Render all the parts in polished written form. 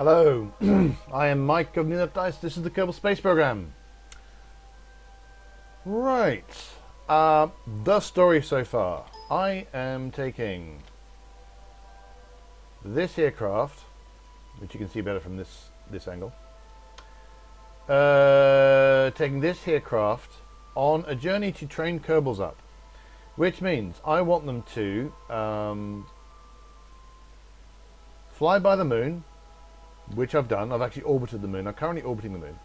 Hello, I am Mike of New Dice. This is the Kerbal Space Program. Right, the story so far. I am taking this aircraft, which you can see better from this angle. Taking this aircraft on a journey to train Kerbals up, which means I want them to fly by the moon, which I've done. I've actually orbited the moon. I'm currently orbiting the moon.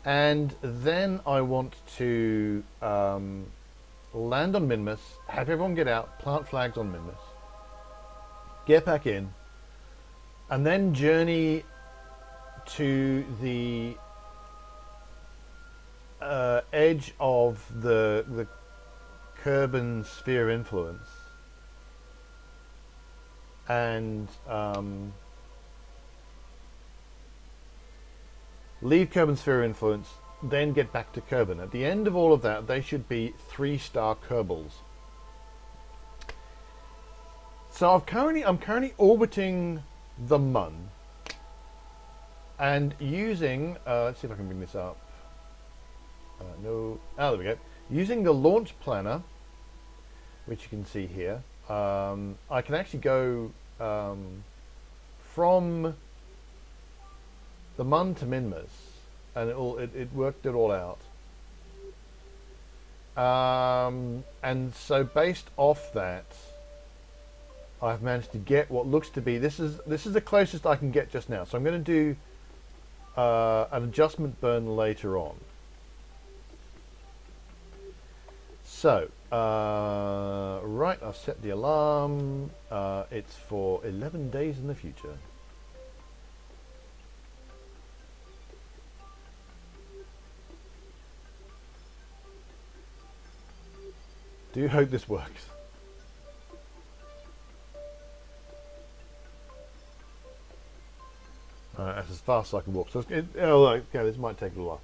And then I want to land on Minmus, have everyone get out, plant flags on Minmus, get back in, and then journey to the edge of the Kerbin sphere influence and leave Kerbin sphere influence, then get back to Kerbin. At the end of all of that, they should be 3-star Kerbals. So I'm currently orbiting the Mun and using let's see if I can bring this up. No, there we go. Using the launch planner, which you can see here, I can actually go from the Mun to Minmus, and it worked it all out. And so based off that, I've managed to get what looks to be this is the closest I can get just now. So I'm going to do an adjustment burn later on. So right, I've set the alarm. It's for 11 days in the future. Do hope this works. That's as fast as I can walk. So okay, this might take a little while.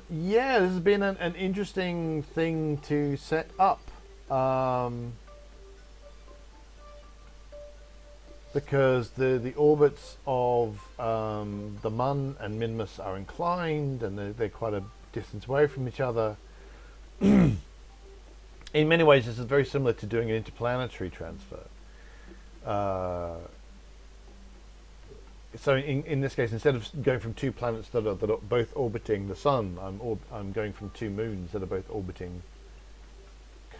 Yeah, this has been an interesting thing to set up. Because the orbits of the Mun and Minmus are inclined, and they're quite a distance away from each other. In many ways, this is very similar to doing an interplanetary transfer. So in this case, instead of going from two planets that are both orbiting the Sun, I'm going from two moons that are both orbiting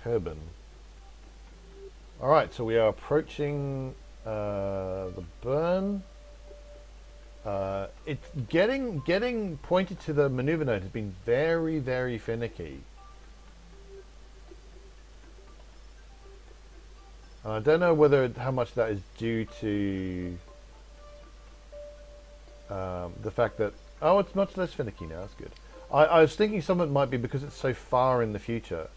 Kerbin. All right, so we are approaching the burn. It's getting pointed to the maneuver node has been very, very finicky. I don't know how much that is due to the fact that it's much less finicky now. That's good. I was thinking some of it might be because it's so far in the future.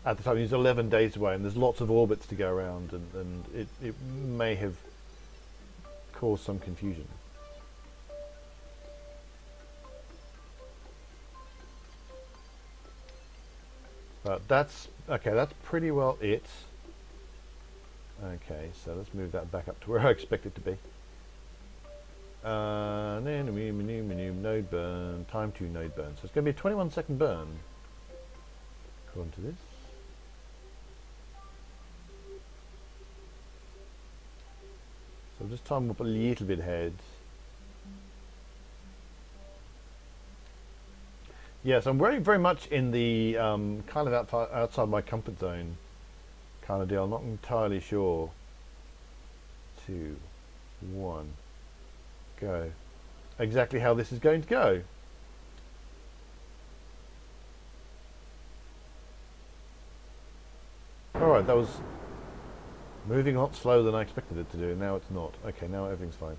At the time, it's 11 days away, and there's lots of orbits to go around, and it may have caused some confusion. But that's okay. That's pretty well it. Okay, so let's move that back up to where I expect it to be. Node burn, time to node burn. So it's going to be a 21-second burn, according to this. So just time up a little bit ahead. Yes, I'm very, very much in the kind of outside my comfort zone kind of deal. I'm not entirely sure. 2, 1, go. Exactly how this is going to go. Alright, that was moving a lot slower than I expected it to do. Now it's not. Okay, now everything's fine.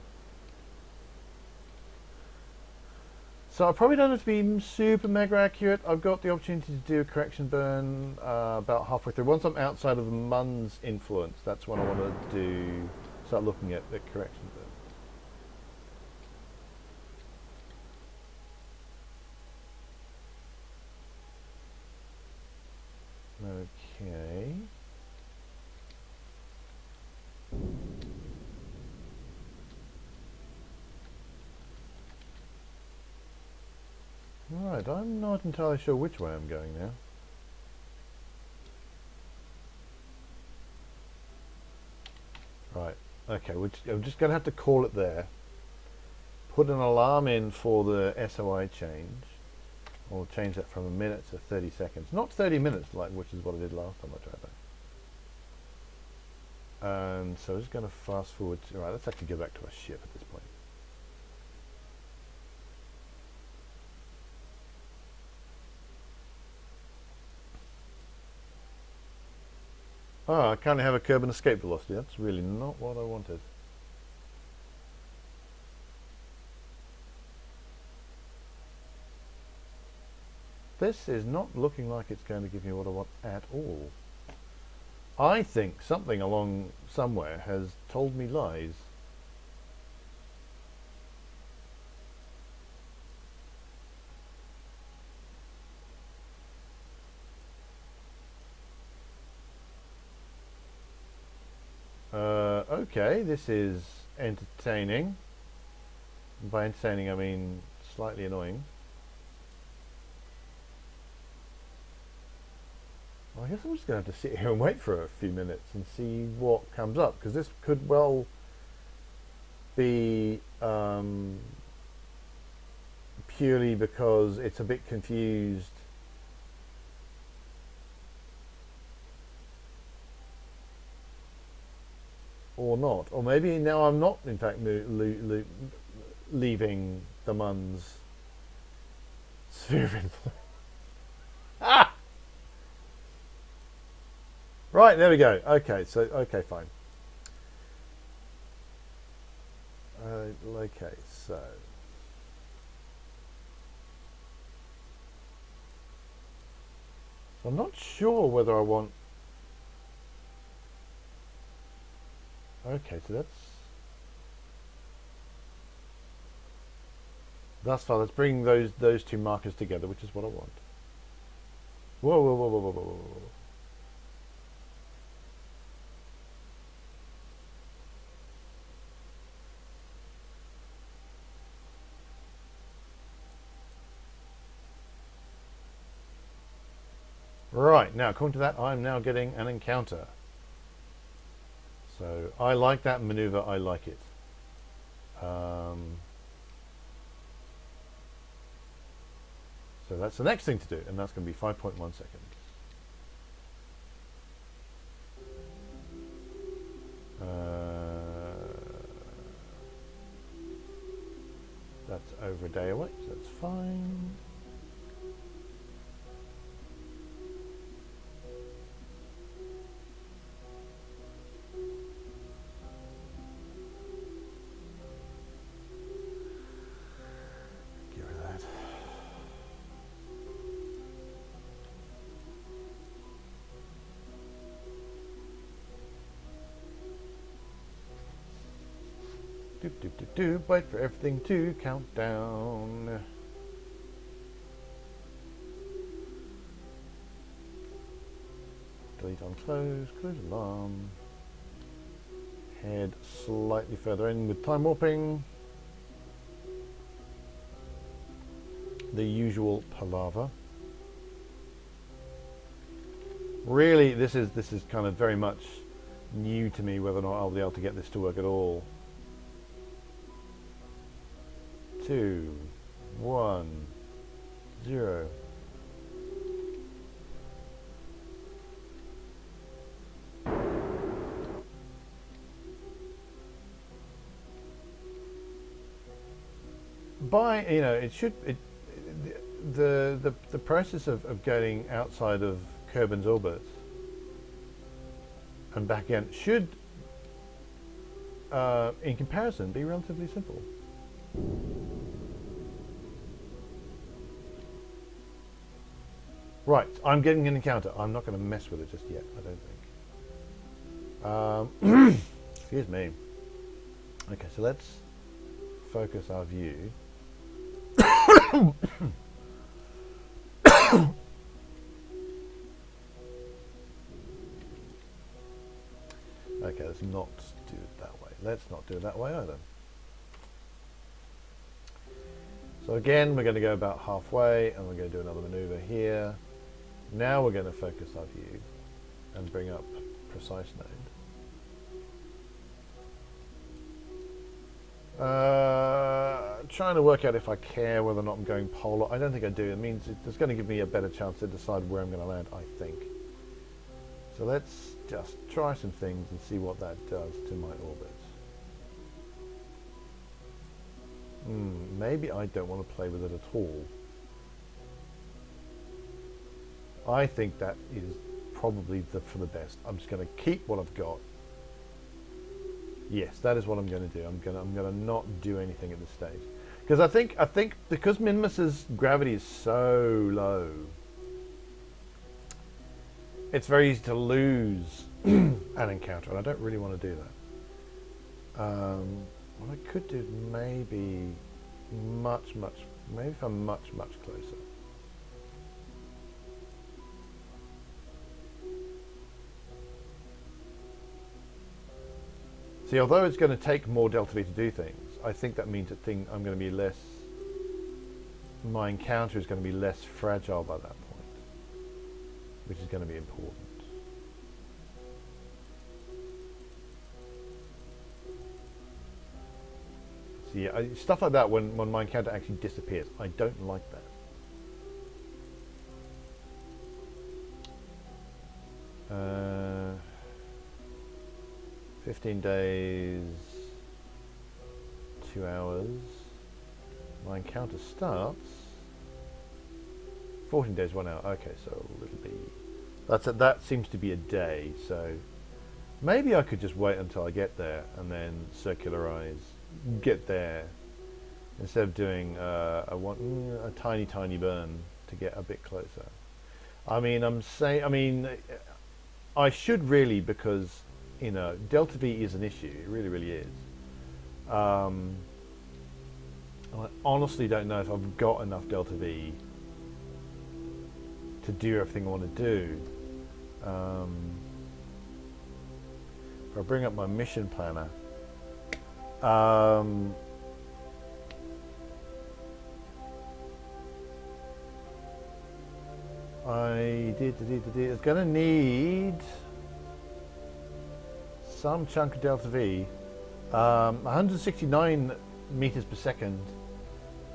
So I probably don't have to be super mega accurate. I've got the opportunity to do a correction burn about halfway through. Once I'm outside of the Mun's influence, that's when I want to start looking at the correction burn. Okay. Right, I'm not entirely sure which way I'm going now. Right, okay, I'm just going to have to call it there. Put an alarm in for the S.O.I change. We'll change that from a minute to 30 seconds. Not 30 minutes, like which is what I did last time I tried that. And so I'm just going to fast forward. Right, let's actually go back to our ship at this point. I currently have a Kerbin escape velocity. That's really not what I wanted. This is not looking like it's going to give me what I want at all. I think something along somewhere has told me lies. Okay, this is entertaining. By entertaining, I mean slightly annoying. Well, I guess I'm just going to have to sit here and wait for a few minutes and see what comes up, because this could well be purely because it's a bit confused. Or not. Or maybe now I'm not, in fact, leaving the Mun's sphere of influence. Ah! Right, there we go. Okay, so, okay, fine. Okay, so... I'm not sure whether I want... Okay, so that's fine. Let's bring those two markers together, which is what I want. Whoa, whoa, whoa, whoa, whoa, whoa, whoa. Right, now according to that, I'm now getting an encounter. So I like that maneuver, I like it. So that's the next thing to do, and that's going to be 5.1 seconds. That's over a day away, so that's fine. Get rid of that. Doop doop doop doop. Wait for everything to count down. Delete on close, close alarm. Head slightly further in with time warping. The usual palaver. Really, this is kind of very much new to me, whether or not I'll be able to get this to work at all. 2, 1, 0. The process of getting outside of Kerbin's orbit and back in should, in comparison, be relatively simple. Right, I'm getting an encounter. I'm not going to mess with it just yet, I don't think. Excuse me. Okay, so let's focus our view. Okay, let's not do it that way. Let's not do it that way either. So again, we're going to go about halfway, and we're going to do another maneuver here. Now we're going to focus our view and bring up precise node. Trying to work out if I care whether or not I'm going polar. I don't think I do. It means it's going to give me a better chance to decide where I'm going to land, I think. So let's just try some things and see what that does to my orbit. Maybe I don't want to play with it at all. I think that is probably for the best. I'm just going to keep what I've got. Yes, that is what I'm going to do. I'm going to not do anything at this stage, because I think because Minmus's gravity is so low, it's very easy to lose an encounter, and I don't really want to do that. What I could do maybe if I'm much closer. See, although it's going to take more delta V to do things, I think that means that I'm going to be less. My encounter is going to be less fragile by that point, which is going to be important. See, stuff like that when my encounter actually disappears, I don't like that. 15 days, 2 hours. My encounter starts. 14 days, 1 hour. Okay, so it'll be. That seems to be a day. So maybe I could just wait until I get there and then circularize. Get there instead of doing a tiny burn to get a bit closer. I mean, I should really, because delta V is an issue. It really is. I honestly don't know if I've got enough delta V to do everything I want to do. If I bring up my mission planner, it's going to need some chunk of delta V, 169 meters per second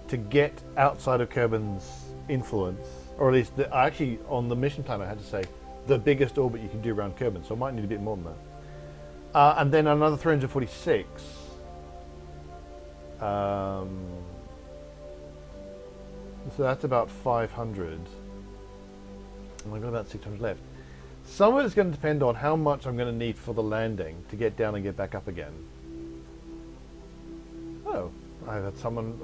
to get outside of Kerbin's influence, or at least actually on the mission plan I had to say the biggest orbit you can do around Kerbin, so I might need a bit more than that. And then another 346. So that's about 500. And I've got about 600 left. Some of it's going to depend on how much I'm going to need for the landing to get down and get back up again. Oh, I've had someone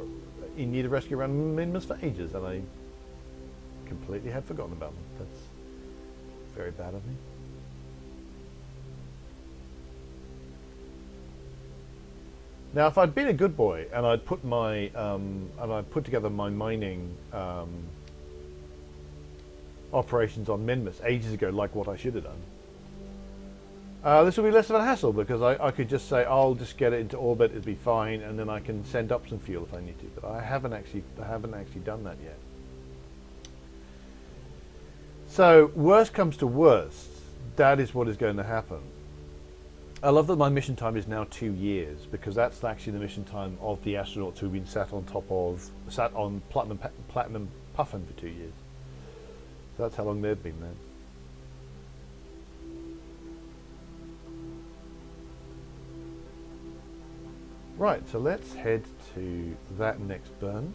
in need of rescue around Minmus for ages, and I completely had forgotten about them. That's very bad of me. Now, if I'd been a good boy and I'd put together my mining operations on Minmus ages ago, like what I should have done, this will be less of a hassle, because I could just say I'll just get it into orbit, it'll be fine, and then I can send up some fuel if I need to. But I haven't actually done that yet. So worst comes to worst, that is what is going to happen. I love that my mission time is now 2 years, because that's actually the mission time of the astronauts who've been sat on platinum Puffin for 2 years. So that's how long they've been there. Right, so let's head to that next burn,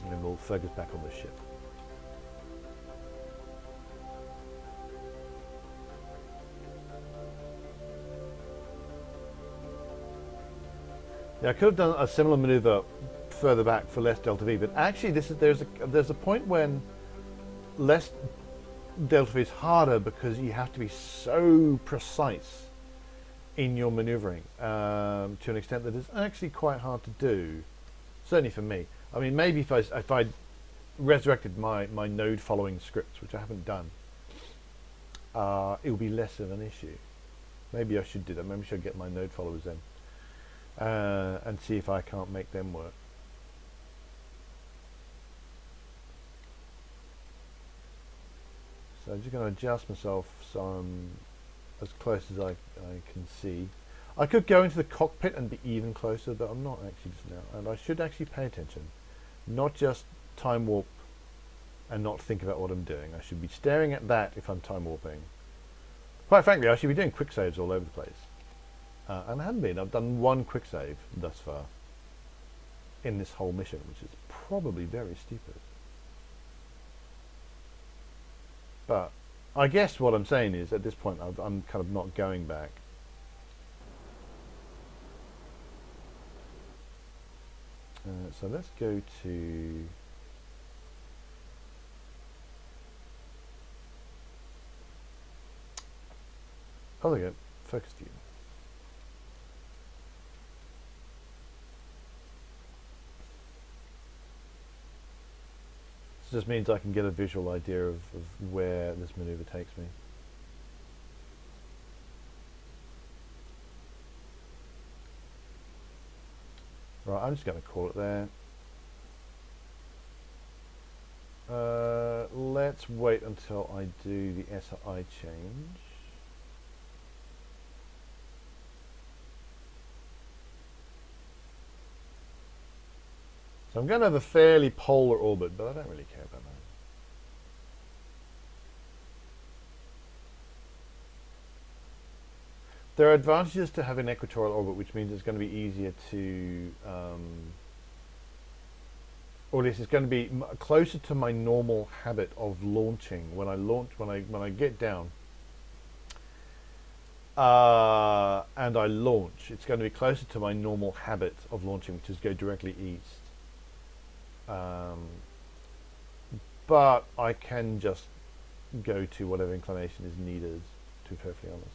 and then we'll focus back on the ship. Yeah, I could have done a similar maneuver further back for less delta V, but actually there's a point when less delta V is harder, because you have to be so precise in your maneuvering to an extent that is actually quite hard to do, certainly for me. I mean, maybe if I resurrected my node following scripts, which I haven't done, it will be less of an issue. Maybe I should do that. Maybe I should get my node followers in. and see if I can't make them work. So I'm just going to adjust myself so I'm as close as I can see. I could go into the cockpit and be even closer, but I'm not actually just now. And I should actually pay attention, not just time warp and not think about what I'm doing. I should be staring at that if I'm time warping. Quite frankly, I should be doing quick saves all over the place. And I haven't been. I've done one quick save thus far in this whole mission, which is probably very stupid. But I guess what I'm saying is, at this point, I'm kind of not going back. So let's go to... Oh, there we go. Focus view. This just means I can get a visual idea of where this maneuver takes me. Right, I'm just going to call it there. Let's wait until I do the S.O.I change. So I'm going to have a fairly polar orbit, but I don't really care about that. There are advantages to having an equatorial orbit, which means it's going to be easier to, or at least it's going to be closer to my normal habit of launching. When I launch, when I get down, and I launch, it's going to be closer to my normal habit of launching, which is go directly east. But I can just go to whatever inclination is needed, to be perfectly honest.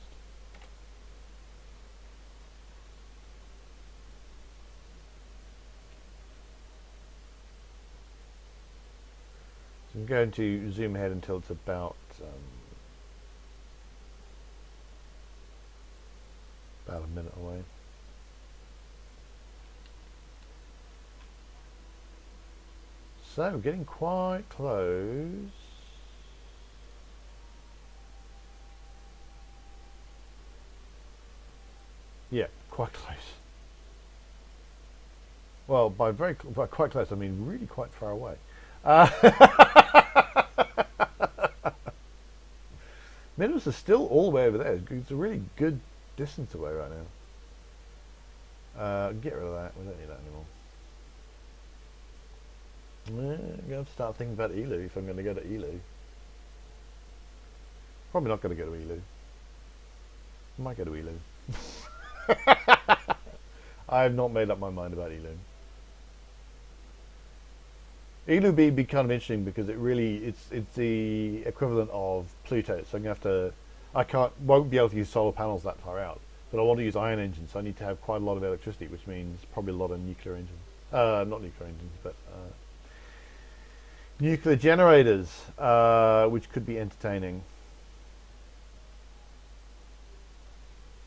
So I'm going to zoom ahead until it's about a minute away. So getting quite close. Yeah, quite close. Well, by quite close, I mean really quite far away. Minmus is still all the way over there. It's a really good distance away right now. Get rid of that. We don't need that anymore. I'm going to start thinking about Elu if I'm going to go to Elu. Probably not going to go to Elu. I might go to Elu. I have not made up my mind about Elu. Elu be kind of interesting because it's the equivalent of Pluto. So I'm going to have to, won't be able to use solar panels that far out, but I want to use ion engines, so I need to have quite a lot of electricity, which means probably a lot of nuclear engines. Not nuclear engines, but nuclear generators, which could be entertaining.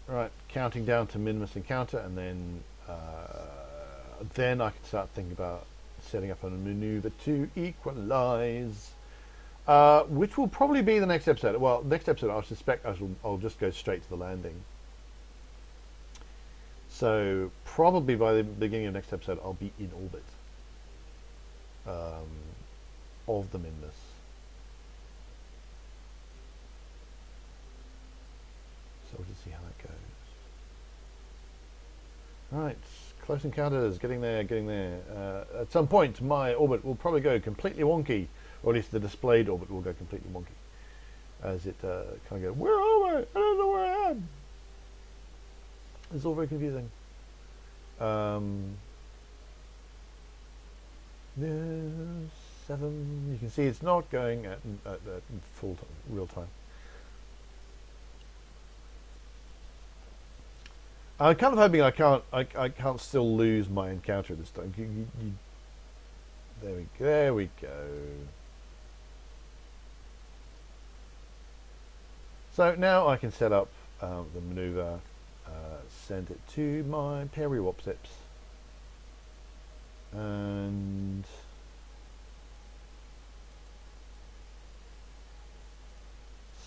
Right, counting down to Minmus encounter, and then I can start thinking about setting up a maneuver to equalize, which will probably be the next episode. Well, next episode I suspect I'll just go straight to the landing. So probably by the beginning of next episode I'll be in orbit of the Minmus. So we'll just see how that goes. Right, close encounters, getting there. At some point my orbit will probably go completely wonky, or at least the displayed orbit will go completely wonky, as it kind of goes, where am I? I don't know where I am. It's all very confusing. There's 7. You can see it's not going at full time, real time. I'm kind of hoping I can't still lose my encounter this time. There we go. So now I can set up the maneuver send it to my periwopsips. And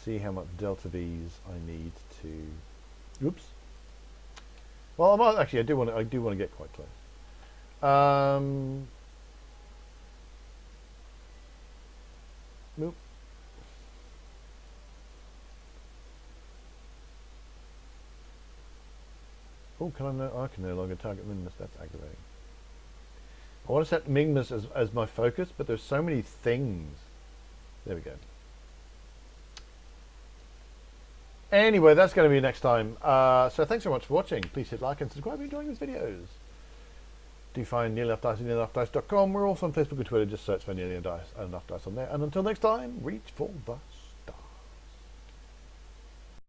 see how much delta V's I need to. Oops. Well, I might actually. I do want to get quite close. Nope. Oh, I can no longer target Minmus. That's aggravating. I want to set Minmus as my focus, but there's so many things. There we go. Anyway, that's going to be next time. So thanks so much for watching. Please hit like and subscribe if you're enjoying these videos. Do find Nearly Enough Dice at nearlyenoughddice.com. We're also on Facebook and Twitter. Just search for Nearly Enough Dice on there. And until next time, reach for the